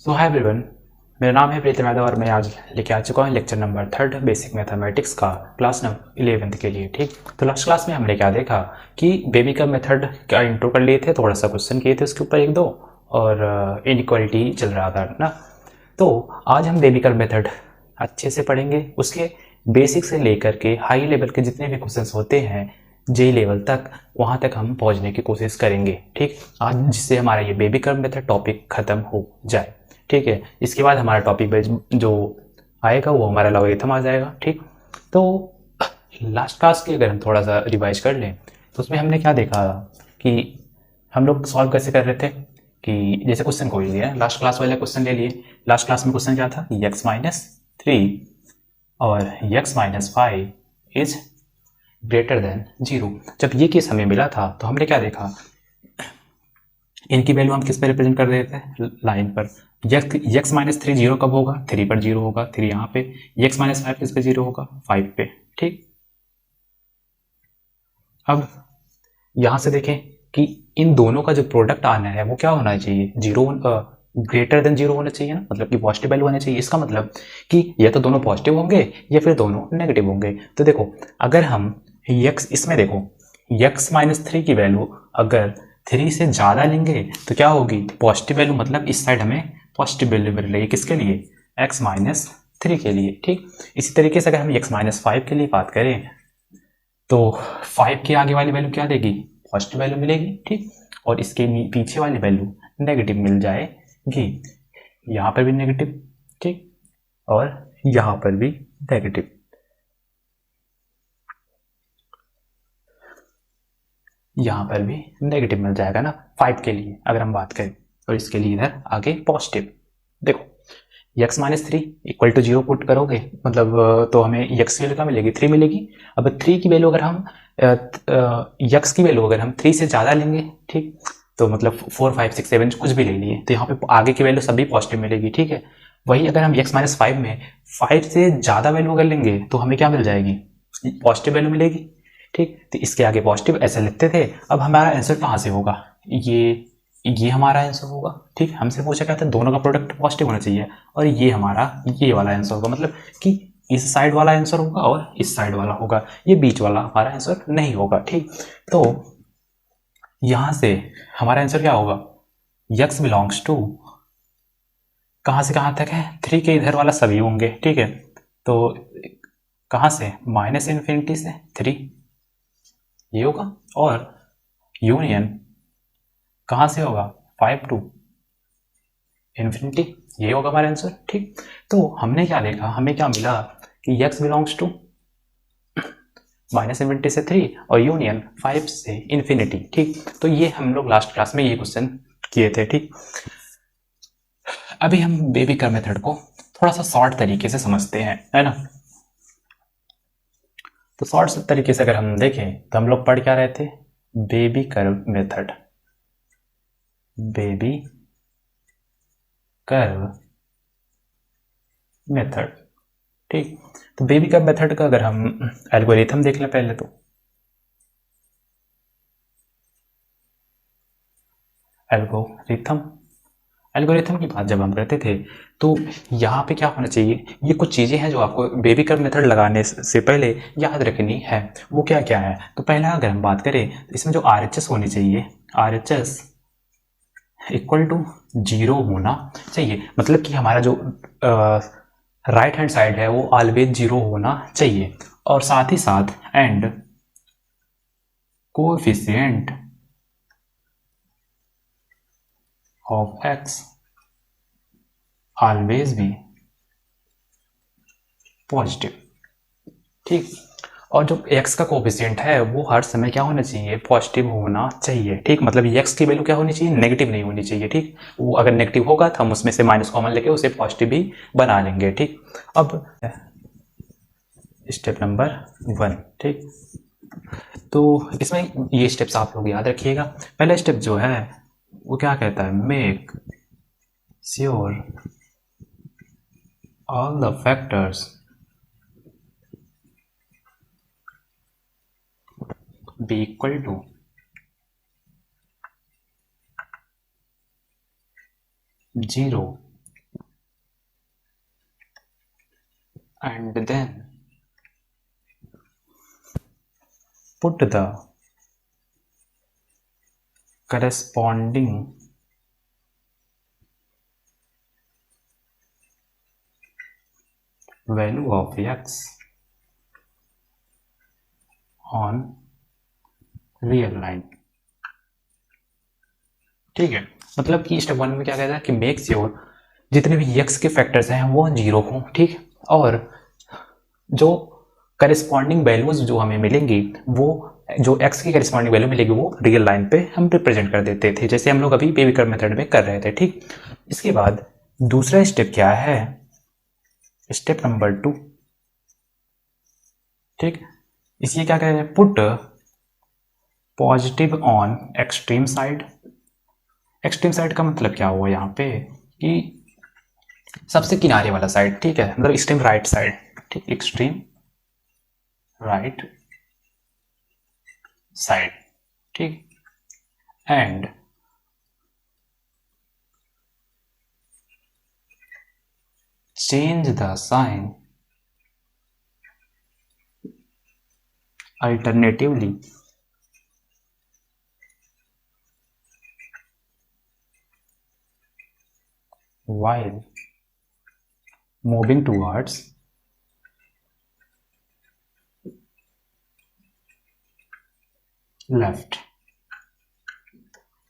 सो hi everyone, मेरा नाम है प्रीतम यादव और मैं आज लेके आ चुका हूँ लेक्चर नंबर 3 बेसिक मैथमेटिक्स का क्लास नंबर 11th के लिए। ठीक, तो लास्ट क्लास में हमने क्या देखा कि बेबी का मेथड का इंट्रो कर लिए थे, थोड़ा सा क्वेश्चन किए थे उसके ऊपर एक दो, और इनइक्वालिटी चल रहा था ना। तो आज हम बेबी का मेथड अच्छे से पढ़ेंगे, उसके बेसिक से लेकर के हाई लेवल के जितने भी क्वेश्चन होते हैं जे लेवल तक, वहाँ तक हम पहुँचने की कोशिश करेंगे। ठीक, आज जिससे हमारा ये बेबी कर्व मेथड टॉपिक खत्म हो जाए। ठीक है, इसके बाद हमारा टॉपिक बेस जो आएगा वो हमारा लॉगरिथम आ जाएगा। ठीक, तो लास्ट क्लास की अगर हम थोड़ा सा रिवाइज कर लें तो उसमें हमने क्या देखा कि हम लोग सॉल्व कैसे कर रहे थे कि जैसे क्वेश्चन को ही लिया, लास्ट क्लास वाला क्वेश्चन ले लिए। लास्ट क्लास में क्वेश्चन क्या था, x-3 और x-5 इज ग्रेटर देन 0। जब ये केस हमें मिला था तो हमने क्या देखा, इनकी वैल्यू हम किस पे रिप्रेजेंट कर रहे थे, लाइन पर। x-3 जीरो कब होगा, 3 पर जीरो होगा, 3 यहाँ पे। x-5 किस पे जीरो होगा, 5 पे। ठीक, अब यहां से देखें कि इन दोनों का जो प्रोडक्ट आना है वो क्या होना चाहिए, जीरो ग्रेटर देन जीरो होना चाहिए ना, मतलब कि पॉजिटिव वैल्यू होना चाहिए। इसका मतलब कि या तो दोनों पॉजिटिव होंगे या फिर दोनों नेगेटिव होंगे। तो देखो, अगर हम x इसमें देखो x-3 की वैल्यू अगर 3 से ज़्यादा लेंगे तो क्या होगी, पॉजिटिव वैल्यू, मतलब इस साइड हमें पॉजिटिव वैल्यू मिल रही है। किसके लिए, x-3 के लिए। ठीक, इसी तरीके से अगर हम x-5 के लिए बात करें तो 5 के आगे वाली वैल्यू क्या देगी, पॉजिटिव वैल्यू मिलेगी। ठीक, और इसके पीछे वाली वैल्यू नेगेटिव मिल जाएगी। यहाँ पर भी नेगेटिव, ठीक, और यहाँ पर भी नेगेटिव। यहाँ पर भी नेगेटिव मिल जाएगा ना 5 के लिए अगर हम बात करें, और इसके लिए इधर आगे पॉजिटिव। देखो x-3 इक्वल टू 0 पुट करोगे, मतलब तो हमें x की वैल्यू क्या मिलेगी, 3 मिलेगी। अब 3 की वैल्यू अगर हम x की वैल्यू अगर हम 3 से ज़्यादा लेंगे, ठीक, तो मतलब 4 5 6 7 कुछ भी ले लिए, तो यहाँ पे आगे की वैल्यू सभी पॉजिटिव मिलेगी। ठीक है, वही अगर हम x-5 में 5 से ज़्यादा वैल्यू अगर लेंगे तो हमें क्या मिल जाएगी, पॉजिटिव वैल्यू मिलेगी। ठीक, तो इसके आगे पॉजिटिव ऐसे लिखते थे। अब हमारा आंसर कहाँ से होगा, ये हमारा आंसर होगा। ठीक, हमसे पूछा क्या था, दोनों का प्रोडक्ट पॉजिटिव होना चाहिए, और ये हमारा ये वाला आंसर होगा, मतलब कि इस साइड वाला आंसर होगा और इस साइड वाला होगा, ये बीच वाला हमारा आंसर नहीं होगा। ठीक, तो यहां से हमारा आंसर क्या होगा, x बिलोंग्स टू कहां से कहां तक है, 3 के इधर वाला सभी होंगे। ठीक है, तो कहां से, -∞ से 3 ये होगा, और यूनियन कहां से होगा, 5 टू इन्फिनिटी, ये होगा हमारा आंसर। ठीक, तो हमने क्या देखा, हमें क्या मिला कि x बिलोंग्स टू -∞ से 3 और यूनियन 5 से इन्फिनिटी। ठीक, तो ये हम लोग लास्ट क्लास में ये क्वेश्चन किए थे। ठीक, अभी हम बेबी कर्व मेथड को थोड़ा सा शॉर्ट तरीके से समझते हैं, है ना। तो शॉर्ट तरीके से अगर हम देखें तो हम लोग पढ़ क्या रहे थे, baby curve method, baby curve method. ठीक, तो बेबी कर्व मेथड का अगर हम एल्गोरिथम देख लें पहले, तो एल्गोरिथम एल्गोरिथम की बात जब हम करते थे तो यहाँ पे क्या होना चाहिए, ये कुछ चीज़ें हैं जो आपको बेबी कर्व मेथड लगाने से पहले याद रखनी है। वो क्या क्या है, तो पहला अगर हम बात करें तो इसमें जो RHS होनी चाहिए, RHS इक्वल टू 0 होना चाहिए, मतलब कि हमारा जो राइट हैंड साइड है वो ऑलवेज 0 होना चाहिए। और साथ ही साथ and coefficient of x always भी पॉजिटिव। ठीक, और जो x का कोफिशिएंट है वो हर समय क्या होना चाहिए, पॉजिटिव होना चाहिए। ठीक, मतलब x की वैल्यू क्या होनी चाहिए, नेगेटिव नहीं होनी चाहिए। ठीक, वो अगर नेगेटिव होगा तो हम उसमें से माइनस कॉमन लेके उसे पॉजिटिव भी बना लेंगे। ठीक, अब स्टेप नंबर 1। ठीक, तो इसमें ये स्टेप्स आप लोग याद रखिएगा। पहला स्टेप जो है वो क्या कहता है, make sure all the factors be equal to 0 and then put the corresponding value of x on real line. ठीक है, मतलब कि स्टेप 1 में क्या कहता है कि मेक श्योर जितने भी x के फैक्टर्स हैं वो 0 हों। ठीक, और जो करस्पॉन्डिंग वैल्यूज जो हमें मिलेंगी वो जो x की करस्पॉन्डिंग वैल्यू मिलेगी वो रियल लाइन पे हम रिप्रेजेंट कर देते थे, जैसे हम लोग अभी बेबी कर्व मेथड में कर रहे थे। ठीक, इसके बाद दूसरा स्टेप क्या है, स्टेप नंबर 2। ठीक, इसलिए क्या कह रहे हैं, put positive on extreme side. Extreme side का मतलब क्या हुआ यहाँ पे कि सबसे किनारे वाला साइड। ठीक है, मतलब एक्सट्रीम राइट साइड। ठीक, एक्सट्रीम राइट साइड। ठीक, and change the sign alternatively while moving towards left.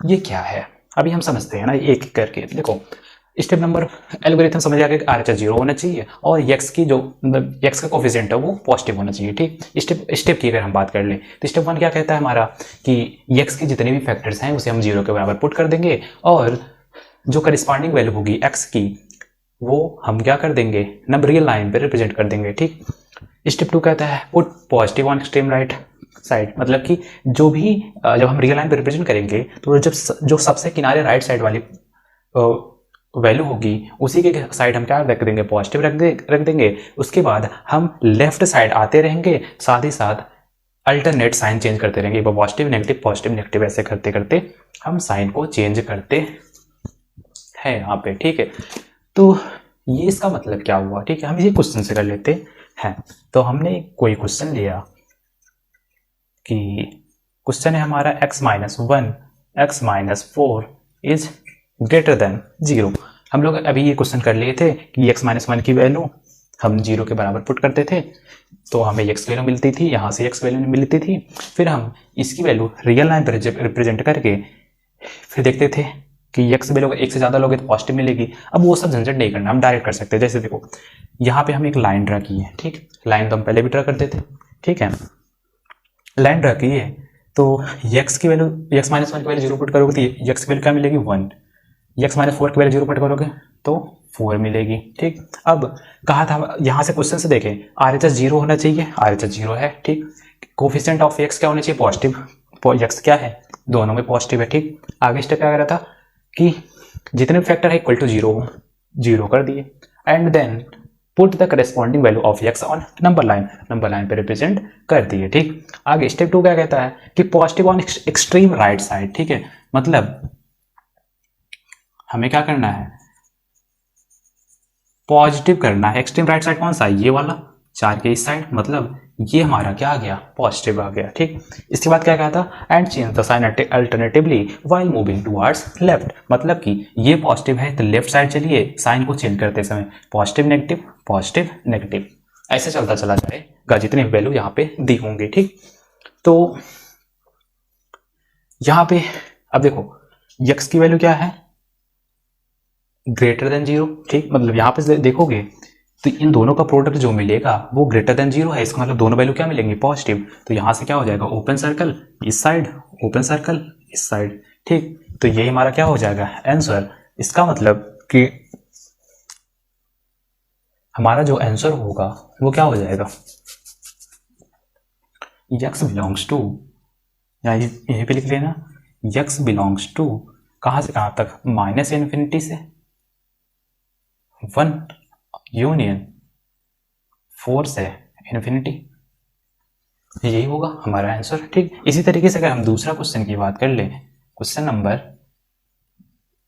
ये क्या है अभी हम समझते हैं ना एक एक करके। देखो, स्टेप नंबर एल्गोरिथम समझ आ गया कि आरएचएस 0 होना चाहिए और x की जो मतलब x का कोफिशिएंट है वो पॉजिटिव होना चाहिए। ठीक, स्टेप की अगर हम बात कर ले तो स्टेप 1 क्या कहता है हमारा कि x के जितने भी फैक्टर्स हैं उसे हम 0 के बराबर पुट कर देंगे और जो करस्पॉन्डिंग वैल्यू होगी x की वो हम क्या कर देंगे, नब रियल लाइन पे रिप्रेजेंट कर देंगे। ठीक, स्टेप 2 कहता है put positive on extreme right side, मतलब कि जो भी जब हम रियल लाइन पे रिप्रेजेंट करेंगे तो जब जो सबसे किनारे राइट साइड वाली वैल्यू होगी उसी के साइड हम क्या रख देंगे, पॉजिटिव रख देंगे। उसके बाद हम लेफ्ट साइड आते रहेंगे, साथ ही साथ अल्टरनेट साइन चेंज करते रहेंगे, पॉजिटिव नेगेटिव ऐसे करते करते हम साइन को चेंज करते हैं यहाँ पे। ठीक है, तो ये इसका मतलब क्या हुआ। ठीक है, हम ये क्वेश्चन से कर लेते हैं। तो हमने कोई क्वेश्चन लिया कि क्वेश्चन है हमारा x-1 x-4 is greater than 0। हम लोग अभी ये क्वेश्चन कर लिए थे कि x-1 की वैल्यू हम 0 के बराबर पुट करते थे तो हमें x वैल्यू मिलती थी, यहाँ से x वैल्यू मिलती थी। फिर हम इसकी वैल्यू रियल लाइन पर रिप्रेजेंट करके फिर देखते थे कि x वैल्यू एक से ज़्यादा लोगे तो पॉजिटिव मिलेगी। अब वो सब झंझट नहीं करना, हम डायरेक्ट कर सकते हैं। जैसे देखो यहाँ पे हम एक लाइन ड्रा की है। ठीक, लाइन तो हम पहले भी ड्रा करते थे। ठीक है, लाइन ड्रा की है तो x की वैल्यू x-1 की वैल्यू 0 पुट करोगे तो x की वैल्यू क्या मिलेगी 1, x-4 की वैल्यू 0 पुट करोगे तो 4 मिलेगी। ठीक, अब कहा था यहाँ से क्वेश्चन से देखें RHS 0 होना चाहिए, RHS 0 है। ठीक, कोफिशिएंट ऑफ x क्या होना चाहिए, पॉजिटिव, x क्या है दोनों में पॉजिटिव है। ठीक, आगे स्टेप क्या करा था कि जितने भी फैक्टर है इक्वल टू 0 कर दिए and then put the corresponding value of x on number line पे रिप्रेजेंट कर दिए। ठीक, आगे स्टेप 2 क्या कहता है कि positive on extreme right side. ठीक है, मतलब हमें क्या करना है, पॉजिटिव करना है। एक्सट्रीम राइट साइड कौन सा है, ये वाला 4 के इस साइड, मतलब ये हमारा क्या आ गया, पॉजिटिव आ गया। ठीक, इसके बाद क्या कहा था and change the sign alternatively while moving towards left, मतलब कि ये पॉजिटिव है तो लेफ्ट साइड चलिए साइन को चेंज करते समय पॉजिटिव नेगेटिव ऐसे चलता चला जाएगा जितने वैल्यू यहाँ पे दी होंगे। ठीक, तो यहाँ पे अब देखो x की वैल्यू क्या है, ग्रेटर देन 0। ठीक, मतलब यहाँ पे देखोगे तो इन दोनों का प्रोडक्ट जो मिलेगा वो ग्रेटर देन 0 है, इसका मतलब दोनों वैल्यू क्या मिलेंगी, पॉजिटिव। तो यहाँ से क्या हो जाएगा, ओपन सर्कल इस साइड, ओपन सर्कल इस साइड। ठीक, तो ये हमारा क्या हो जाएगा आंसर। इसका मतलब कि हमारा जो आंसर होगा वो क्या हो जाएगा, x बिलोंग्स टू, या यहीं पे लिख लेना x बिलोंग्स टू कहाँ से कहाँ तक, -∞ से 1 यूनियन 4 से इन्फिनिटी, यही होगा हमारा आंसर। ठीक, इसी तरीके से अगर हम दूसरा क्वेश्चन की बात कर ले, क्वेश्चन नंबर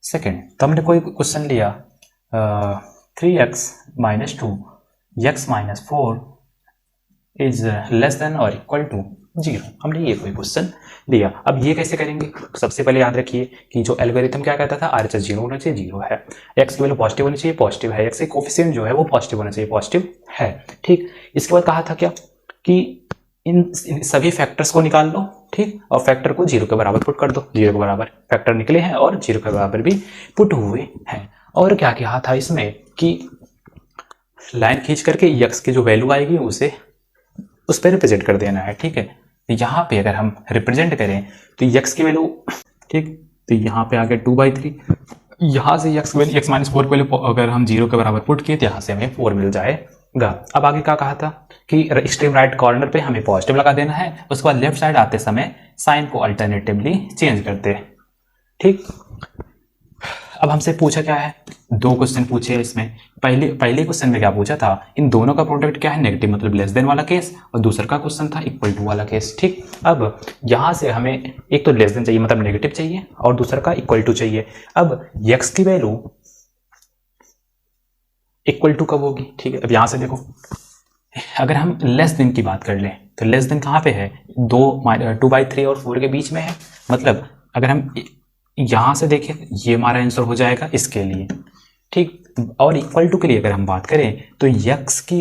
2, तो हमने कोई क्वेश्चन लिया 3x - 2 x minus 4 is less than और इक्वल टू 0। हमने ये कोई क्वेश्चन लिया। अब ये कैसे करेंगे? सबसे पहले याद रखिए कि जो एल्गोरिथम क्या कहता था, RHS 0 होना चाहिए, 0 है। x की वैल्यू पॉजिटिव होनी चाहिए, पॉजिटिव है। x के कोफिशिएंट जो है वो पॉजिटिव होना चाहिए, पॉजिटिव है। ठीक, इसके बाद कहा था क्या कि इन सभी फैक्टर्स को निकाल लो, ठीक, और फैक्टर को 0 के बराबर पुट कर दो। 0 के बराबर फैक्टर निकले हैं और 0 के बराबर भी पुट हुए हैं। और क्या कहा था इसमें कि लाइन खींच करके x की जो वैल्यू आएगी उसे उस पर रिप्रेजेंट कर देना है। ठीक है, यहाँ पे अगर हम रिप्रेजेंट करें तो x की वैल्यू, ठीक, तो यहाँ पे आ गया 2/3। यहाँ से x वैल्यू x माइनस 4 की वैल्यू अगर हम 0 के बराबर पुट किए तो यहाँ से हमें 4 मिल जाएगा। अब आगे क्या कहा था कि एक्सट्रीम राइट कॉर्नर पे हमें पॉजिटिव लगा देना है, उसके बाद लेफ्ट साइड आते समय साइन को अल्टरनेटिवली चेंज करते हैं। ठीक, अब हमसे पूछा क्या है, 2 क्वेश्चन पूछे इसमें। पहले क्वेश्चन में क्या पूछा था, इन दोनों का प्रोडक्ट क्या है, नेगेटिव मतलब लेस देन वाला केस, और दूसरा का क्वेश्चन था इक्वल टू वाला केस। ठीक, अब यहां से हमें एक तो लेस देन चाहिए मतलब नेगेटिव चाहिए, और दूसरा का इक्वल टू चाहिए। अब x की वैल्यू इक्वल टू कब होगी? ठीक है, अब यहां से देखो, अगर हम लेस देन की बात कर लें तो लेस देन कहां पे है, 2/3 और 4 के बीच में है। मतलब अगर हम यहां से देखें, ये हमारा आंसर हो जाएगा इसके लिए। ठीक, और इक्वल टू के लिए अगर हम बात करें तो x की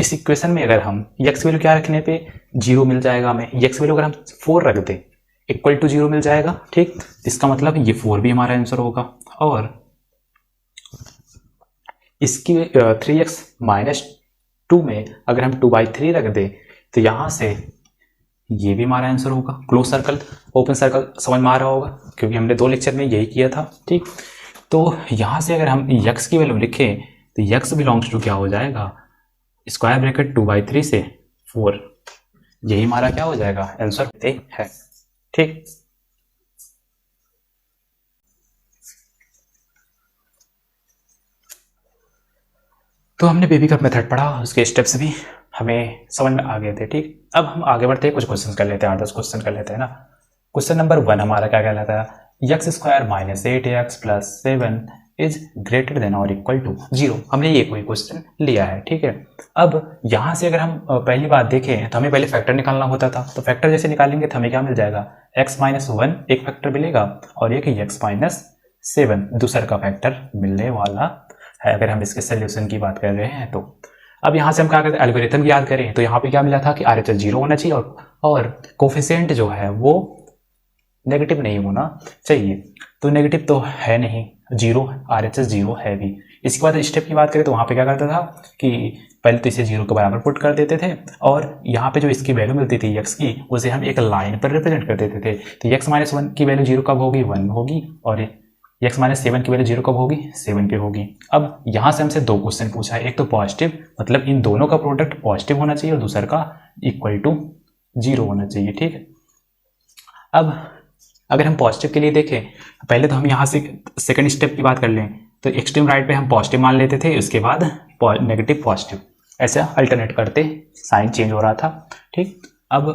इस इक्वेशन में अगर हम x वैल्यू क्या रखने पे 0 मिल जाएगा हमें, x वैल्यू अगर हम 4 रख दें इक्वल टू 0 मिल जाएगा। ठीक, इसका मतलब ये 4 भी हमारा आंसर होगा। और इसकी 3x माइनस 2 में अगर हम 2/3 रख दें तो यहां से ये भी हमारा आंसर होगा। क्लोज सर्कल, ओपन सर्कल समझ में आ रहा होगा क्योंकि हमने 2 लेक्चर में यही किया था। ठीक, तो यहां से अगर हम x की वैल्यू लिखें तो x बिलोंग्स टू क्या हो जाएगा, स्क्वायर ब्रैकेट 2/3 से 4, यही हमारा क्या हो जाएगा आंसर है। ठीक, तो हमने बेबी कप मेथड पढ़ा, उसके स्टेप्स भी हमें समझ में आ गए थे। ठीक, अब हम आगे बढ़ते हैं, कुछ क्वेश्चन कर लेते हैं, 8-10 क्वेश्चन कर लेते हैं ना। क्वेश्चन नंबर 1 हमारा क्या कहलाता है, x² minus 8x plus 7 is greater than और इक्वल टू 0। हमने ये कोई क्वेश्चन लिया है। ठीक है, अब यहाँ से अगर हम पहली बात देखें तो हमें पहले फैक्टर निकालना होता था, तो फैक्टर जैसे निकालेंगे तो हमें क्या मिल जाएगा, x माइनस 1 एक फैक्टर मिलेगा और एक x माइनस 7 दूसरा का फैक्टर मिलने वाला है, अगर हम इसके सोल्यूशन की बात कर रहे हैं तो। अब यहाँ से हम क्या करते हैं, एल्गोरिथम याद करें तो यहाँ पे क्या मिला था कि RHS 0 होना चाहिए और कोफिशिएंट जो है वो नेगेटिव नहीं होना चाहिए। तो नेगेटिव तो है नहीं, 0, RHS 0 है भी। इसके बाद स्टेप की बात करें तो वहाँ पे क्या करता था कि पहले तो इसे 0 के बराबर पुट कर देते थे और यहाँ पे जो इसकी वैल्यू मिलती थी x की उसे हम एक लाइन पर रिप्रेजेंट कर देते थे। तो x माइनस 1 की वैल्यू 0 कब होगी, 1 होगी, और x माइनस 7 की वैल्यू 0 कब होगी, 7 पे होगी। अब यहाँ से हमसे 2 क्वेश्चन पूछा है, एक तो पॉजिटिव मतलब इन दोनों का प्रोडक्ट पॉजिटिव होना चाहिए और दूसरा का इक्वल टू 0 होना चाहिए। ठीक है, अब अगर हम पॉजिटिव के लिए देखें, पहले तो हम यहाँ से सेकंड स्टेप की बात कर लें तो एक्सट्रीम राइट पे हम पॉजिटिव मान लेते थे, उसके बाद नेगेटिव पॉजिटिव, ऐसा अल्टरनेट करते साइन चेंज हो रहा था। ठीक, अब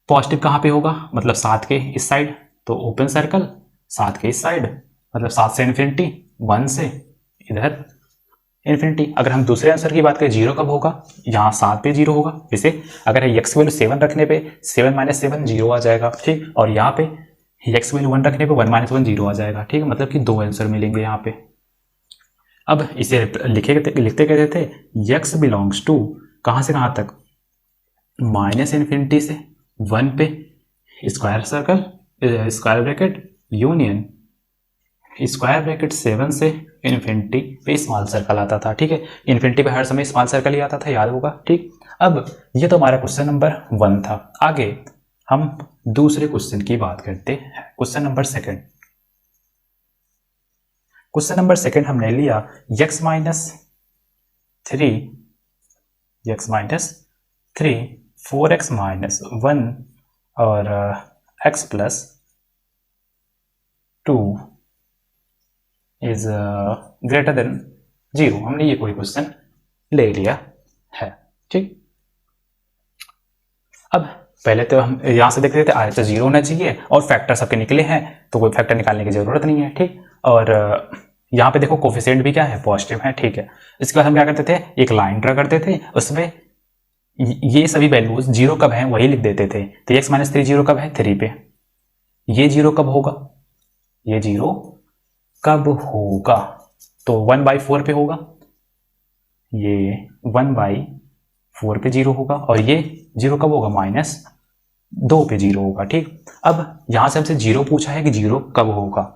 पॉजिटिव कहाँ पे होगा, मतलब 7 के इस साइड, तो ओपन सर्कल 7 के इस साइड, मतलब 7 से इन्फिनिटी, 1 से इधर इन्फिनिटी। अगर हम दूसरे आंसर की बात करें 0 कब होगा, यहाँ 7 पे 0 होगा। जैसे अगर x वैल्यू 7 रखने पे 7 माइनस 7 0 आ जाएगा। ठीक, और यहाँ पे x वैल्यू 1 रखने पे 1 माइनस 1 0 आ जाएगा। ठीक, मतलब कि 2 आंसर मिलेंगे यहाँ पे। अब इसे लिखते कहते थे x बिलोंग्स टू कहाँ से कहाँ तक, माइनस इन्फिनिटी से 1 पे square circle square bracket union square bracket 7 से इन्फिनिटी पे स्मॉल सर्कल आता था। ठीक है, इन्फिनिटी पे हर समय स्मॉल सर्कल ही आता था, याद होगा। ठीक, अब ये तो हमारा क्वेश्चन नंबर 1 था। आगे हम दूसरे क्वेश्चन की बात करते हैं, क्वेश्चन नंबर 2। क्वेश्चन नंबर 2 हमने लिया x माइनस 3 4x माइनस 1 और x plus 2 is greater than 0। हमने ये कोई क्वेश्चन ले लिया है। ठीक, अब पहले तो हम यहां से देख रहे थे RHS 0 होना चाहिए और फैक्टर सबके निकले हैं तो कोई फैक्टर निकालने की जरूरत नहीं है। ठीक, और यहाँ पे देखो कोफिशिएंट भी क्या है, पॉजिटिव है, ठीक है। इसके बाद हम क्या करते थे, एक लाइन ड्रा करते थे, उसमें ये सभी वैल्यूज जीरो कब हैं वही लिख देते थे। तो x माइनस 3 जीरो कब है, 3 पे। ये जीरो कब होगा, ये जीरो कब होगा, तो 1/4 पे होगा, ये 1/4 पे जीरो होगा, और ये जीरो कब होगा, -2 पे जीरो होगा, ठीक। अब यहां से हमसे जीरो पूछा है कि जीरो कब होगा।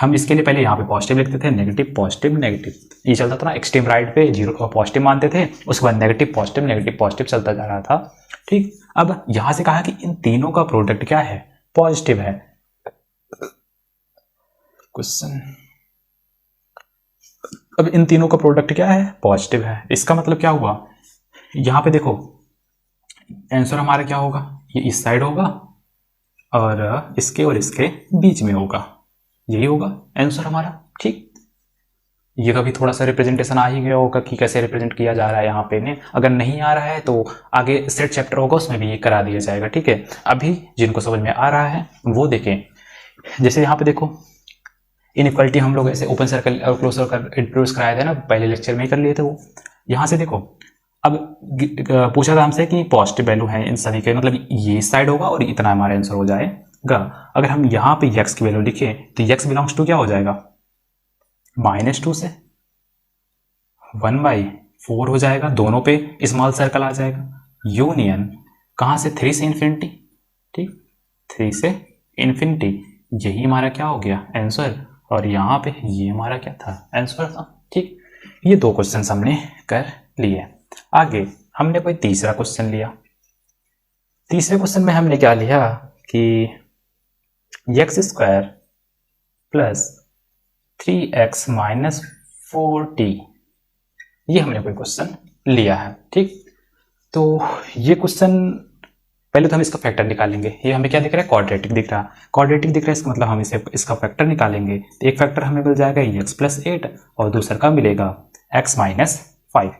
हम इसके लिए पहले यहाँ पे पॉजिटिव लिखते थे, नेगेटिव पॉजिटिव नेगेटिव, ये चलता था ना, एक्सट्रीम राइट पे जीरो पॉजिटिव मानते थे, उसके बाद नेगेटिव पॉजिटिव चलता जा रहा था, ठीक। अब यहां से कहा कि इन तीनों का प्रोडक्ट क्या है, पॉजिटिव है। क्वेश्चन, अब इन तीनों का प्रोडक्ट क्या है, पॉजिटिव है। इसका मतलब क्या हुआ, यहां पे देखो आंसर हमारा क्या होगा, ये इस साइड होगा और इसके बीच में होगा, यही होगा आंसर हमारा, ठीक। ये कभी थोड़ा सा रिप्रेजेंटेशन आ ही गया होगा कि कैसे रिप्रेजेंट किया जा रहा है यहाँ पे ने, अगर नहीं आ रहा है तो आगे सेट चैप्टर होगा उसमें भी ये करा दिया जाएगा, ठीक है। अभी जिनको समझ में आ रहा है वो देखें। जैसे यहाँ पे देखो इनइक्वालिटी हम लोग ऐसे ओपन सर्कल और क्लोज सर्कल इंट्रोड्यूस कराए थे ना, पहले लेक्चर में ही कर लिए थे वो। यहाँ से देखो अब पूछा था हमसे कि पॉजिटिव वैल्यू है इन सभी के, मतलब ये साइड होगा और इतना हमारा आंसर हो जाएगा। अगर हम यहाँ पे x की वैल्यू लिखें तो x बिलोंग्स टू क्या हो जाएगा, -2 से 1/4 हो जाएगा, दोनों पे स्मॉल सर्कल आ जाएगा, यूनियन कहाँ से, 3 से इन्फिनिटी, ठीक, 3 से इन्फिनिटी, यही हमारा क्या हो गया आंसर, और यहाँ पे ये हमारा क्या था, आंसर था, ठीक। ये दो क्वेश्चन हमने कर लिए। आगे हमने कोई तीसरा क्वेश्चन लिया। तीसरे क्वेश्चन में हमने क्या लिया कि x² plus 3x minus 4t, ये हमने कोई क्वेश्चन लिया है, ठीक। तो ये क्वेश्चन पहले तो हम इसका फैक्टर निकालेंगे। ये हमें क्या दिख रहा है, क्वाड्रेटिक दिख रहा है, क्वाड्रेटिक दिख रहा है, इसका मतलब हम इसका फैक्टर निकालेंगे। तो एक फैक्टर हमें मिल जाएगा x प्लस 8 और दूसरा का मिलेगा x माइनस 5,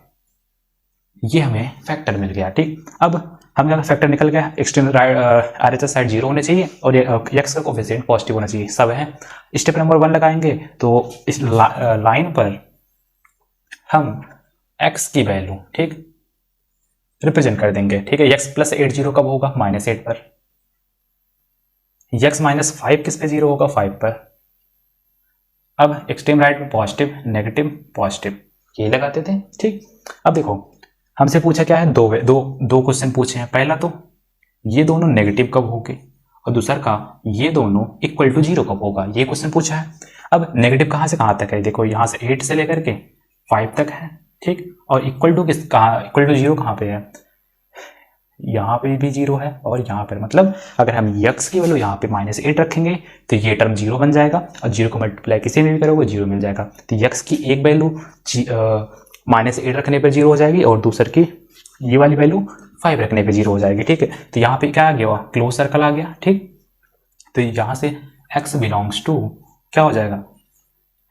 ये हमें फैक्टर मिल गया, ठीक। अब हमारा फैक्टर निकल गया, एक्सट्रीम RHS साइड 0 होने चाहिए और x का कोफिशिएंट पॉजिटिव होना चाहिए, सब है। स्टेप नंबर 1 लगाएंगे तो इस लाइन पर हम x की वैल्यू, ठीक, रिप्रेजेंट कर देंगे, ठीक है। x प्लस 8 जीरो कब होगा, -8 पर। x माइनस 5 किस पे जीरो होगा, 5 पर। अब एक्सट्रीम राइट में पॉजिटिव नेगेटिव पॉजिटिव, ये लगाते थे, ठीक। अब देखो हमसे पूछा क्या है, दो क्वेश्चन पूछे हैं। पहला तो ये दोनों नेगेटिव कब होंगे और दूसरा का ये दोनों इक्वल टू 0 कब होगा, ये क्वेश्चन पूछा है। अब नेगेटिव कहाँ से कहाँ तक है, देखो यहाँ से 8 से लेकर के 5 तक है, ठीक। और इक्वल टू किस, कहाँ इक्वल टू 0 कहाँ पे है, यहाँ पे भी 0 है और यहाँ पर, मतलब अगर हम x की वैल्यू यहाँ पे -8 रखेंगे तो ये टर्म 0 बन जाएगा और 0 को मल्टीप्लाई किसी में भी करोगे 0 मिल जाएगा। तो x की एक वैल्यू -8 रखने पर 0 हो जाएगी और दूसर की ये वाली वैल्यू 5 रखने पे 0 हो जाएगी, ठीक है। तो यहाँ पे क्या आ गया, क्लोज सर्कल आ गया, ठीक। तो यहाँ से x बिलोंग्स टू क्या हो जाएगा,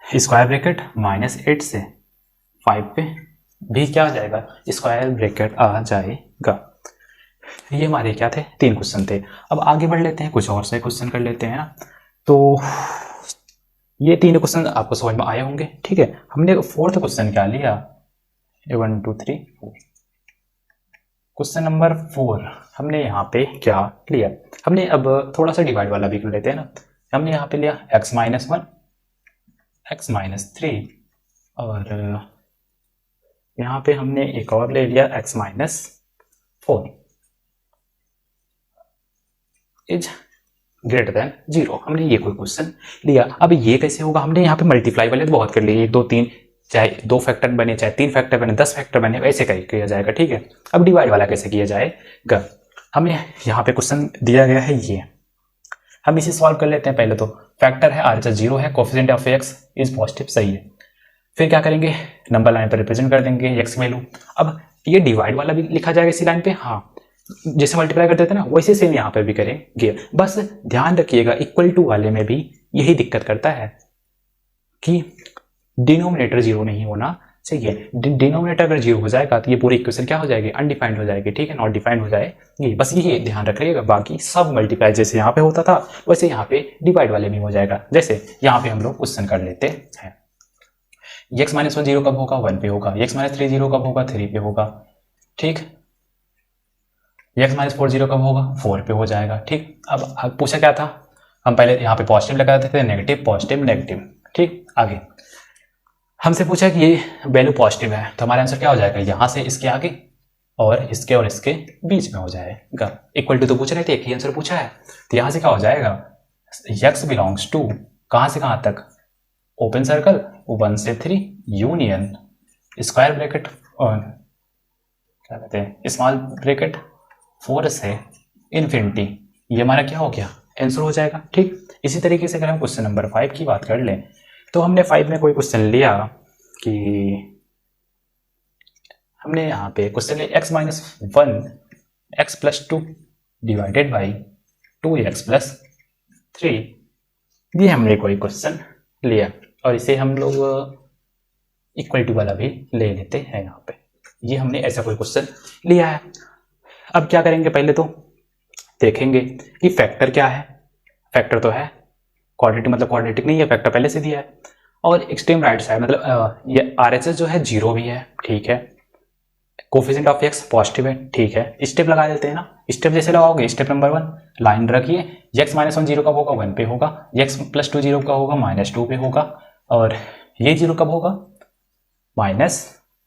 स्क्वायर ब्रैकेट -8 से 5 पे भी क्या आ जाएगा, स्क्वायर ब्रैकेट आ जाएगा। ये हमारे क्या थे, 3 क्वेश्चन थे। अब आगे बढ़ लेते हैं, कुछ और से क्वेश्चन कर लेते हैं ना। तो ये 3 क्वेश्चन आपको समझ में आए होंगे, ठीक है। हमने 4th क्वेश्चन क्या लिया, 1 2 3 4, क्वेश्चन नंबर 4 हमने यहाँ पे क्या लिया, हमने अब थोड़ा सा डिवाइड वाला भी कर लेते हैं ना। हमने यहाँ पे लिया x माइनस 1 x माइनस 3 और यहाँ पे हमने एक और ले लिया x minus 4 is greater than 0। हमने ये कोई क्वेश्चन लिया। अब ये कैसे होगा, हमने यहाँ पे मल्टीप्लाई वाले तो बहुत कर लिए, 1 2 3, चाहे 2 फैक्टर बने चाहे 3 फैक्टर बने 10 फैक्टर बने, वैसे किया जाएगा, ठीक है। अब डिवाइड वाला कैसे किया जाएगा, हमें यहाँ पे क्वेश्चन दिया गया है, ये हम इसे सॉल्व कर लेते हैं। पहले तो फैक्टर है RHS 0 है, coefficient of x is positive, सही है। फिर क्या करेंगे, नंबर लाइन पर रिप्रेजेंट कर देंगे x वैल्यू। अब ये डिवाइड वाला भी लिखा जाएगा इसी लाइन पे, हाँ जैसे मल्टीप्लाई करते थे ना वैसे सेम यहाँ पे भी करेंगे। बस ध्यान रखिएगा इक्वल टू वाले में भी यही दिक्कत करता है कि डिनोमिनेटर 0 नहीं होना चाहिए। डिनोमिनेटर अगर 0 हो जाएगा तो ये पूरी इक्वेशन क्या हो जाएगी, अनडिफाइंड हो जाएगी, ठीक है, नॉट डिफाइंड हो जाएगी। बस ये ध्यान रखिएगा, बाकी सब मल्टीप्लाई जैसे यहाँ पे होता था वैसे यहाँ पे डिवाइड वाले भी हो जाएगा। जैसे यहाँ पे हम लोग क्वेश्चन कर लेते हैं, x माइनस 1 0 कब होगा, 1 पे होगा। x माइनस 3 0 कब होगा, 3 पे होगा, ठीक। x माइनस 4 0 कब होगा, 4 पे हो जाएगा, ठीक। अब पूछा क्या था, हम पहले यहाँ पे पॉजिटिव लगा देते थे, नेगेटिव पॉजिटिव नेगेटिव, ठीक। आगे हमसे पूछा कि ये वैल्यू पॉजिटिव है तो हमारा आंसर क्या हो जाएगा, यहाँ से इसके आगे और इसके बीच में हो जाएगा। इक्वल टू तो पूछ रहे थे, एक ही आंसर पूछा है, तो यहाँ से क्या हो जाएगा, x बिलोंग्स टू कहाँ से कहाँ तक, ओपन सर्कल 1 से 3 यूनियन स्क्वायर ब्रैकेट और क्या कहते हैं स्मॉल ब्रैकेट 4 से इन्फिनिटी, ये हमारा क्या हो गया, आंसर हो जाएगा, ठीक। इसी तरीके से अगर हम क्वेश्चन नंबर 5 की बात कर लें तो हमने 5 में कोई क्वेश्चन लिया कि हमने यहाँ पे क्वेश्चन लिया x minus 1 x plus 2 divided by 2x plus 3, ये हमने कोई क्वेश्चन लिया और इसे हम लोग इक्वल टू वाला भी ले लेते हैं। यहाँ पे ये हमने ऐसा कोई क्वेश्चन लिया है। अब क्या करेंगे, पहले तो देखेंगे कि फैक्टर क्या है। फैक्टर तो है क्वाड्रेटिक, मतलब क्वाड्रेटिक नहीं है, फैक्टर पहले से दिया है। और एक्सट्रीम राइट साइड मतलब ये RHS जो है 0 भी है, ठीक है। कोफिशिएंट ऑफ x पॉजिटिव है, ठीक है। स्टेप लगा देते हैं ना, स्टेप जैसे लगाओगे, स्टेप नंबर 1 लाइन रखिए, x माइनस 1 0 कब होगा, 1 पे होगा। x प्लस 2 0 कब होगा, माइनस 2 पे होगा। और ये 0 कब होगा, माइनस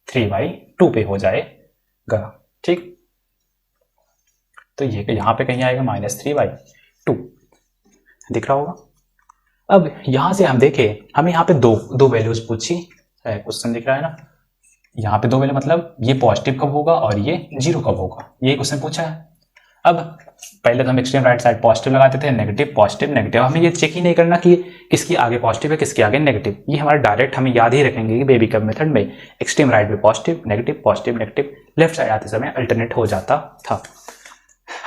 3/2 पे हो जाएगा, ठीक। तो ये यहाँ पे कहीं आएगा माइनस 3/2, दिख रहा होगा। अब यहां से हम देखें, हमें यहाँ पे दो वैल्यूज पूछी है, क्वेश्चन दिख रहा है ना, यहाँ पे दो वैल्यू मतलब ये पॉजिटिव कब होगा और ये 0 कब होगा, ये क्वेश्चन पूछा है। अब पहले तो हम एक्सट्रीम राइट साइड पॉजिटिव लगाते थे, नेगेटिव पॉजिटिव नेगेटिव, हमें ये चेक ही नहीं करना कि किसकी आगे पॉजिटिव है किसके आगे नेगेटिव, ये हमारा डायरेक्ट हमें याद ही रखेंगे कि बेबी कप मेथड में एक्सट्रीम राइट में पॉजिटिव नेगेटिव, लेफ्ट साइड आते समय अल्टरनेट हो जाता था।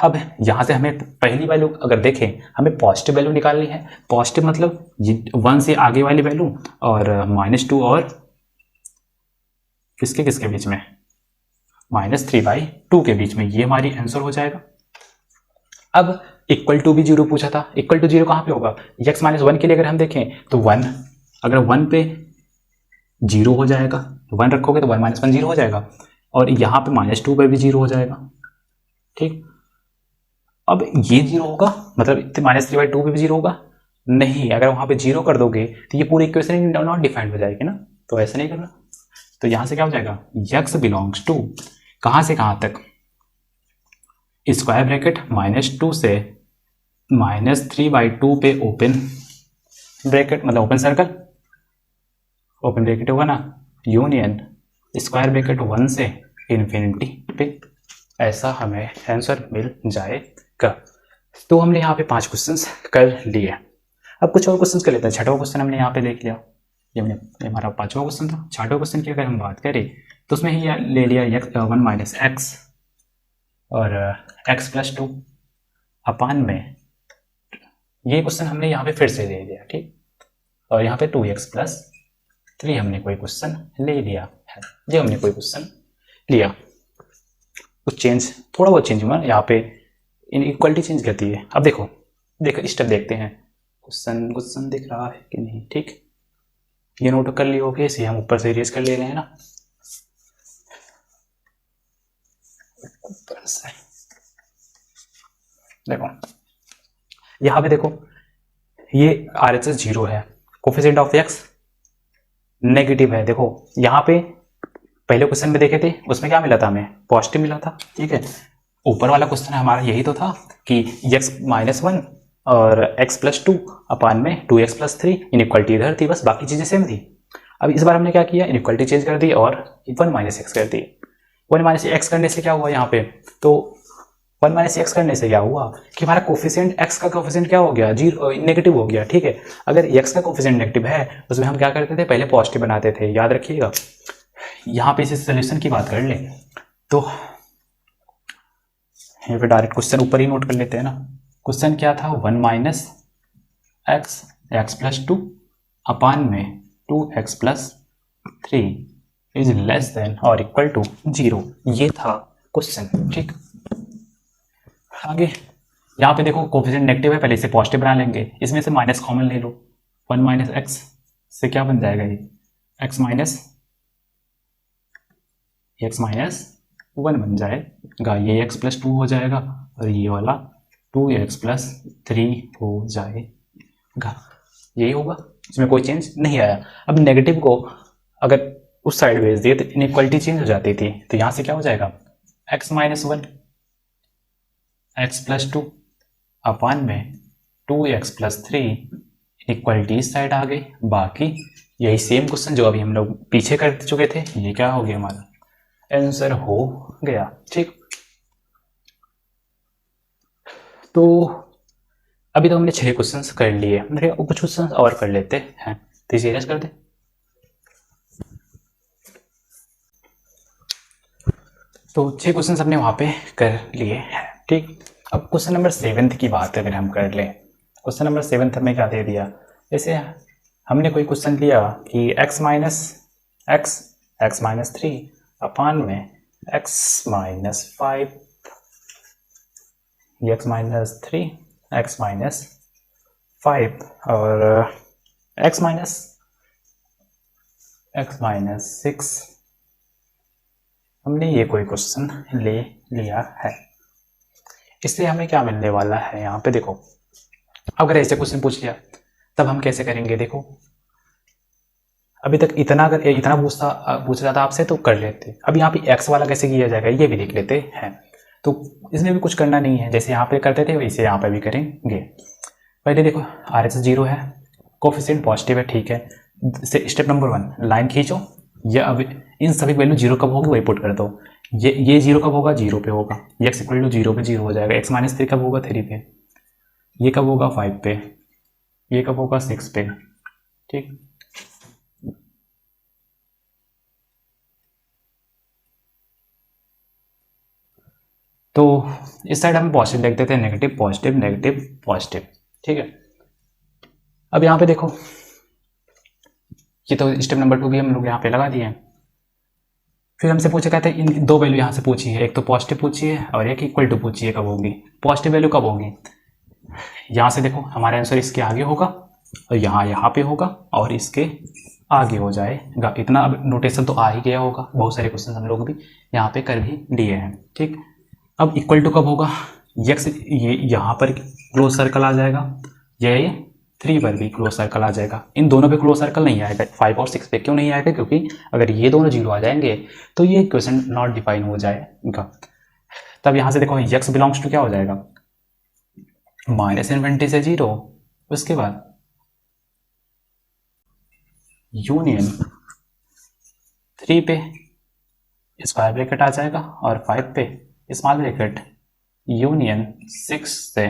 अब यहाँ से हमें पहली वैल्यू अगर देखें, हमें पॉजिटिव वैल्यू निकालनी है। पॉजिटिव मतलब 1 से आगे वाली वैल्यू और -2 और किसके किसके बीच में, -3/2 के बीच में, ये हमारी आंसर हो जाएगा। अब इक्वल टू भी 0 पूछा था, इक्वल टू 0 कहाँ पे होगा, x माइनस 1 के लिए अगर हम देखें तो 1, अगर 1 पे 0 हो जाएगा, 1 रखोगे तो 1 माइनस 1 0 हो जाएगा, और यहाँ पे -2 पे भी 0 हो जाएगा, ठीक। अब ये 0 होगा मतलब -3/2 पे भी 0 होगा नहीं, अगर वहां पे 0 कर दोगे तो ये पूरी इक्वेशन नॉट डिफाइंड हो जाएगी ना, तो ऐसा नहीं करना। तो यहां से क्या हो जाएगा, x बिलोंग्स टू कहां से कहां तक, स्क्वायर ब्रैकेट -2 से -3/2 पे ओपन ब्रैकेट मतलब ओपन सर्कल, ओपन ब्रैकेट होगा ना, यूनियन स्क्वायर ब्रैकेट 1 से इन्फिनिटी पे, ऐसा हमें आंसर मिल जाएगा। तो हमने यहाँ पे 5 क्वेश्चंस कर लिए। अब कुछ और क्वेश्चंस कर लेते हैं। छठवां क्वेश्चन हमने यहाँ पे देख लिया, ये हमारा 5वां क्वेश्चन था। 6वां क्वेश्चन की अगर हम बात करें तो उसमें ही ले लिया 1 माइनस एक्स और x प्लस 2 अपान में, ये क्वेश्चन हमने यहाँ पे फिर से ले लिया, ठीक। और यहाँ पे 2x प्लस 3 हमने कोई क्वेश्चन ले लिया है, ये हमने कोई क्वेश्चन लिया। कुछ चेंज, थोड़ा बहुत चेंज हुआ यहाँ पे, इनइक्वालिटी चेंज करती है। अब देखो स्टेप देखते हैं, क्वेश्चन दिख रहा है कि नहीं, ठीक। ये नोट कर लिया होगा, इसे हम ऊपर से इरेज कर ले रहे हैं ना, ऊपर से देखो, यहां पे देखो ये RHS 0 है, कोफिशिएंट ऑफ x नेगेटिव है। देखो यहाँ पे पहले क्वेश्चन में देखे थे उसमें क्या मिला था, हमें पॉजिटिव मिला था, ठीक है। ऊपर वाला क्वेश्चन हमारा यही तो था कि x माइनस 1 और x प्लस 2 अपान में 2x प्लस 3, इनइक्वालिटी इधर थी, बस बाकी चीजें सेम थी। अब इस बार हमने क्या किया, इनइक्वालिटी चेंज कर दी और 1 माइनस एक्स कर दी। 1 माइनस एक्स करने से क्या हुआ यहाँ पे, तो 1 माइनस एक्स करने से क्या हुआ कि हमारा कोफिशिएंट x का कोफिशिएंट क्या हो गया, 0 नेगेटिव हो गया, ठीक है। अगर x का कोफिशिएंट नेगेटिव है उसमें हम क्या करते थे, पहले पॉजिटिव बनाते थे, याद रखिएगा। यहाँ पे इस सोल्यूशन की बात कर ले तो यहाँ पे डायरेक्ट क्वेश्चन ऊपर ही नोट कर लेते हैं ना। क्वेश्चन क्या था, 1 माइनस एक्स प्लस 2 अपान में 2x plus 3 is less than और इक्वल टू 0। ये था क्वेश्चन। ठीक, आगे यहाँ पे देखो कोफिशिएंट नेगेटिव है, पहले इसे पॉजिटिव बना लेंगे, इसमें से माइनस कॉमन ले लो, 1 माइनस एक्स से क्या बन जाएगा, ये एक्स माइनस 1 बन जाएगा, ये x प्लस 2 हो जाएगा और ये वाला 2x प्लस 3 हो जाएगा। यही होगा, इसमें कोई चेंज नहीं आया। अब नेगेटिव को अगर उस साइड भेज दिए तो इनइक्वालिटी चेंज हो जाती थी, तो यहाँ से क्या हो जाएगा, x माइनस 1 x प्लस 2 अपान में 2x प्लस 3, इक्वलिटी इस साइड आ गई। बाकी यही सेम क्वेश्चन जो अभी हम लोग पीछे कर चुके थे, ये क्या हो गया, हमारा आंसर हो गया। ठीक, तो अभी तो हमने 6 क्वेश्चंस कर लिए, मेरे कुछ क्वेश्चंस और कर लेते हैं, तो सीरियस कर दे। तो 6 क्वेश्चंस हमने वहां पे कर लिए हैं। ठीक, अब क्वेश्चन नंबर 7 की बात अगर हम कर लें, क्वेश्चन नंबर 7 हमें क्या दे दिया, जैसे हमने कोई क्वेश्चन लिया कि x माइनस 3 अपान में x minus 5, x minus 3 x minus 5 और x माइनस 6, हमने ये कोई क्वेश्चन ले लिया है। इससे हमें क्या मिलने वाला है, यहाँ पे देखो, अगर ऐसे क्वेश्चन पूछ लिया तब हम कैसे करेंगे, देखो अभी तक इतना अगर इतना पूछ रहा था आपसे तो कर लेते, अब यहाँ पे x वाला कैसे किया जाएगा ये भी देख लेते हैं। तो इसमें भी कुछ करना नहीं है, जैसे यहाँ पे करते थे वैसे यहाँ पे भी करेंगे। पहले देखो RHS 0 है, कोफिशिएंट पॉजिटिव है, ठीक है। स्टेप नंबर 1, लाइन खींचो, या अब इन सभी वैल्यू 0 कब होगी वही पुट कर दो। ये 0 कब होगा, 0 पे होगा, x इक्वल टू 0 पे 0 हो जाएगा। x माइनस 3 कब होगा, 3 पे, ये कब होगा 5 पे, ये कब होगा 6 पे। ठीक, तो इस साइड हम पॉजिटिव लिख देते हैं, नेगेटिव पॉजिटिव नेगेटिव पॉजिटिव। ठीक है, अब यहाँ पे देखो, ये तो स्टेप नंबर 2 भी हम लोग यहाँ पे लगा दिए हैं। फिर हमसे पूछे, कहते हैं इन 2 वैल्यू यहाँ से पूछी है, एक तो पॉजिटिव पूछी है और एक इक्वल टू पूछी है, कब होगी पॉजिटिव वैल्यू, कब होगी। यहाँ से देखो हमारा आंसर इसके आगे होगा और यहाँ पे होगा और इसके आगे हो जाएगा। इतना अब नोटेशन तो आ ही गया होगा, बहुत सारे क्वेश्चन हम लोग भी यहाँ पे कर भी लिए हैं। ठीक, अब इक्वल टू कब होगा, x ये यहाँ पर क्लोज सर्कल आ जाएगा, ये 3 पर भी क्लोज सर्कल आ जाएगा। इन दोनों पे क्लोज सर्कल नहीं आएगा, 5 और 6 पे क्यों नहीं आएगा, क्योंकि अगर ये दोनों 0 आ जाएंगे तो ये क्वेश्चन नॉट डिफाइन हो जाएगा। तब यहाँ से देखो x बिलोंग्स टू क्या हो जाएगा, माइनस इन्फिनिटी से 0, उसके बाद यूनियन 3 पे स्क्वायर ब्रैकेट आ जाएगा और 5 पे स्मॉल ब्रैकेट यूनियन 6 से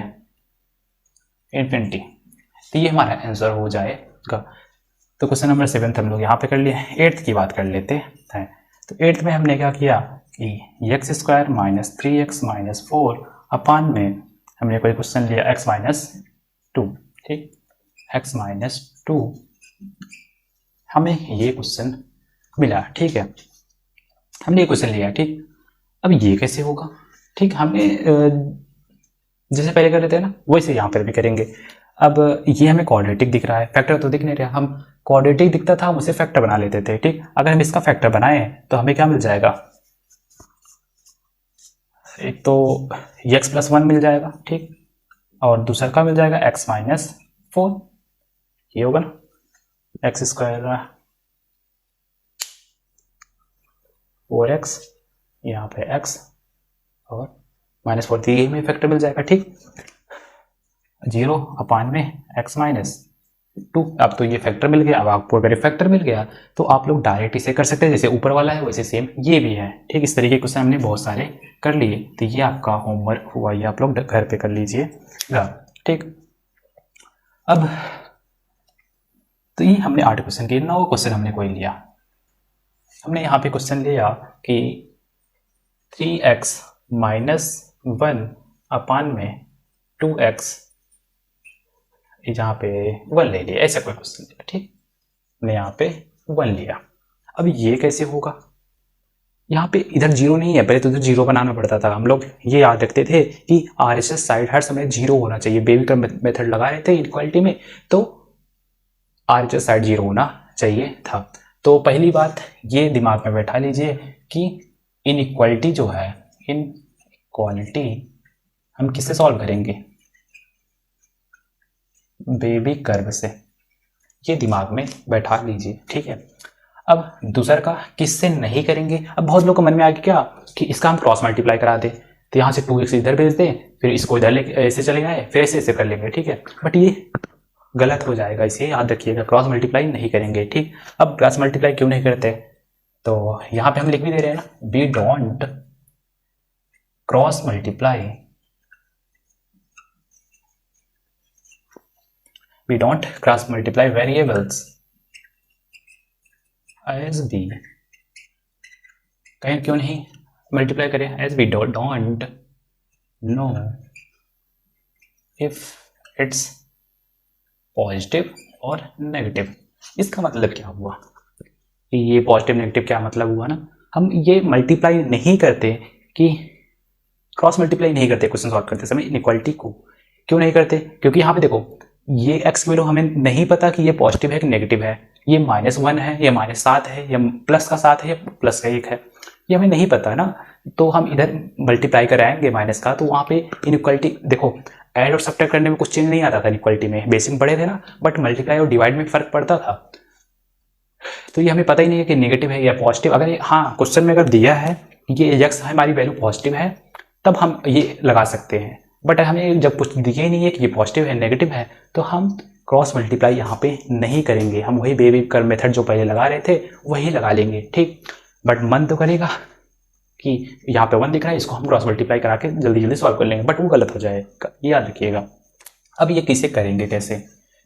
इन्फिनिटी। तो ये हमारा आंसर हो जाएगा। तो क्वेश्चन नंबर 7 हम लोग यहाँ पे कर लिए। 8th की बात कर लेते हैं। तो 8th में हमने क्या किया कि x square minus 3x minus 4 अपान में हमने कोई क्वेश्चन लिया x माइनस 2। ठीक, x माइनस 2 हमें ये क्वेश्चन मिला। ठीक है, हमने ये क्वेश्चन लिया। ठीक, अब ये कैसे होगा, ठीक, हमें जैसे पहले कर लेते हैं ना वैसे यहाँ पर भी करेंगे। अब ये हमें क्वाड्रेटिक दिख रहा है, फैक्टर तो दिख नहीं रहा, हम क्वाड्रेटिक दिखता था हम उसे फैक्टर बना लेते थे। ठीक, अगर हम इसका फैक्टर बनाए तो हमें क्या मिल जाएगा, एक तो x प्लस 1 मिल जाएगा, ठीक, और दूसरा का मिल जाएगा x माइनस 4, ये होगा ना, एक्स स्क्वायर 4x, यहाँ पे x और माइनस 4, ये में फैक्टर मिल जाएगा। ठीक, 0 अपान में x माइनस 2। अब तो ये फैक्टर मिल गया, अब आपको अगर फैक्टर मिल गया तो आप लोग डायरेक्ट इसे कर सकते हैं, जैसे ऊपर वाला है वैसे सेम ये भी है। ठीक, इस तरीके के क्वेश्चन हमने बहुत सारे कर लिए, तो ये आपका होमवर्क हुआ, ये आप लोग घर पे कर लीजिएगा। ठीक, अब तो ये हमने 8 क्वेश्चन किए। 9 क्वेश्चन हमने कोई लिया, हमने यहाँ पे क्वेश्चन लिया कि 3x माइनस 1 अपान में 2x, जहाँ पे 1 ले लिया, ऐसा कोई क्वेश्चन लिया। ठीक, हमने यहाँ पे 1 लिया। अब ये कैसे होगा, यहाँ पे इधर जीरो नहीं है, पहले तो इधर जीरो बनाना पड़ता था। हम लोग ये याद रखते थे कि आरएचएस साइड हर समय जीरो होना चाहिए। बेबी का मेथड लगा रहे थे इनइक्वालिटी में, तो आरएचएस साइड जीरो होना चाहिए था। तो पहली बात ये दिमाग में बैठा लीजिए कि इनइक्वालिटी जो है, इनइक्वालिटी हम किससे सॉल्व करेंगे, बेबी कर्व से। ये दिमाग में बैठा लीजिए, ठीक है। अब दूसरा का किससे नहीं करेंगे। अब बहुत लोग को मन में आ गया क्या कि इसका हम क्रॉस मल्टीप्लाई करा दें, तो यहाँ से 2x इधर भेज दें, फिर इसको इधर ले ऐसे चले जाए, फिर ऐसे ऐसे कर लेंगे, ठीक है। बट ये गलत हो जाएगा, इसे याद रखिएगा, क्रॉस मल्टीप्लाई नहीं करेंगे, ठीक। अब क्रॉस मल्टीप्लाई क्यों नहीं करते, तो यहाँ पे हम लिख भी दे रहे हैं ना, we don't cross multiply, we don't cross multiply variables as B. कहीं क्यों नहीं मल्टीप्लाई करें, as we don't know if it's positive और नेगेटिव। इसका मतलब क्या हुआ, ये पॉजिटिव नेगेटिव क्या मतलब हुआ ना, हम ये मल्टीप्लाई नहीं करते कि क्रॉस मल्टीप्लाई नहीं करते क्वेश्चन सॉल्व करते समय इनइक्वालिटी को। क्यों नहीं करते, क्योंकि यहाँ पे देखो ये एक्स की वैल्यू हमें नहीं पता कि ये पॉजिटिव है कि नेगेटिव है, ये -1 है या -7 है या प्लस का 7 है या प्लस का 1 है, ये हमें नहीं पता ना। तो हम इधर मल्टीप्लाई कराएंगे माइनस का, तो वहाँ पे इनइक्वालिटी देखो, ऐड और सब्ट्रैक्ट करने में कुछ चेंज नहीं आता था इनइक्वालिटी में, बेसिक में पढ़े थे ना, बट मल्टीप्लाई और डिवाइड में फर्क पड़ता था। तो ये हमें पता ही नहीं है कि नेगेटिव है या पॉजिटिव। अगर हाँ क्वेश्चन में अगर दिया है ये एक्स हमारी वैल्यू पॉजिटिव है, तब हम ये लगा सकते हैं। बट हमें जब कुछ दिया ही नहीं है कि ये पॉजिटिव है नेगेटिव है, तो हम क्रॉस मल्टीप्लाई यहाँ पे नहीं करेंगे, हम वही बेबी कर्व मेथड जो पहले लगा रहे थे वही लगा लेंगे, ठीक। बट मन तो करेगा कि यहाँ पे 1 दिख रहा है, इसको हम क्रॉस मल्टीप्लाई करा के जल्दी जल्दी सॉल्व कर लेंगे, बट वो गलत हो जाएगा, ये याद रखिएगा। अब ये किसे करेंगे कैसे,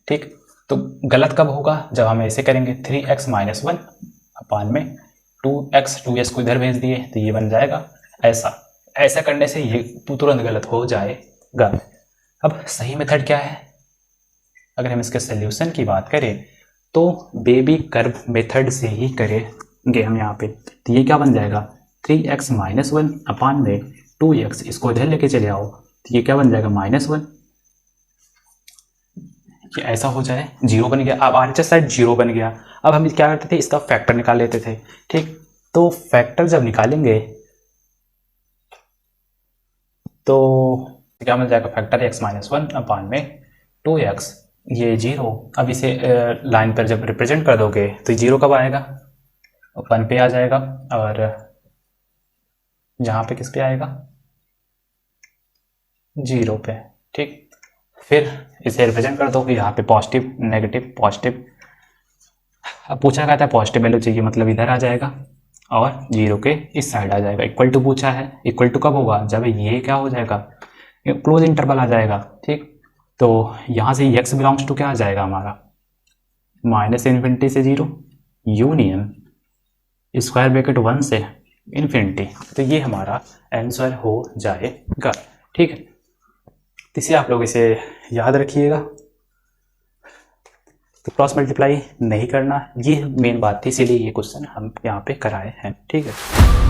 ठीक। तो गलत कब होगा, जब हम ऐसे करेंगे 3x - 1 अपान में 2x, 2s को इधर भेज दिए तो ये बन जाएगा ऐसा। ऐसा करने से ये तुरंत गलत हो जाएगा। अब सही मेथड क्या है, अगर हम इसके सोल्यूशन की बात करें तो बेबी कर्व मेथड से ही करेंगे हम यहाँ पे। तो ये क्या बन जाएगा, 3x - 1 अपान में 2x, इसको इधर लेके चले आओ तो ये क्या बन जाएगा -1। ये ऐसा हो जाए, जीरो बन गया। अब आरएचएस साइड जीरो बन गया। अब हम क्या करते थे, इसका फैक्टर निकाल लेते थे, ठीक। तो फैक्टर जब निकालेंगे तो क्या मिल जाएगा, फैक्टर x - 1 अपान में 2x, ये जीरो। अब इसे लाइन पर जब रिप्रेजेंट कर दोगे तो जीरो कब आएगा, 1 पे आ जाएगा, और जहाँ पे किस पे आएगा, 0 पे, ठीक। फिर इसे रिप्रेजेंट कर दो कि यहाँ पे पॉजिटिव नेगेटिव पॉजिटिव। अब पूछा गया था पॉजिटिव वैल्यू चाहिए, मतलब इधर आ जाएगा और 0 के इस साइड आ जाएगा। इक्वल टू पूछा है, इक्वल टू कब होगा, जब ये क्या हो जाएगा, क्लोज इंटरवल आ जाएगा, ठीक। तो यहाँ से x बिलोंग्स टू क्या आ जाएगा हमारा, -∞ से 0 यूनियन स्क्वायर ब्रैकेट 1 से इन्फिनिटी। तो ये हमारा आंसर हो जाएगा, ठीक है। तो इसे आप लोग इसे याद रखिएगा। तो क्रॉस मल्टीप्लाई नहीं करना, ये मेन बात थी, इसीलिए ये क्वेश्चन हम यहाँ पे कराए हैं, ठीक है।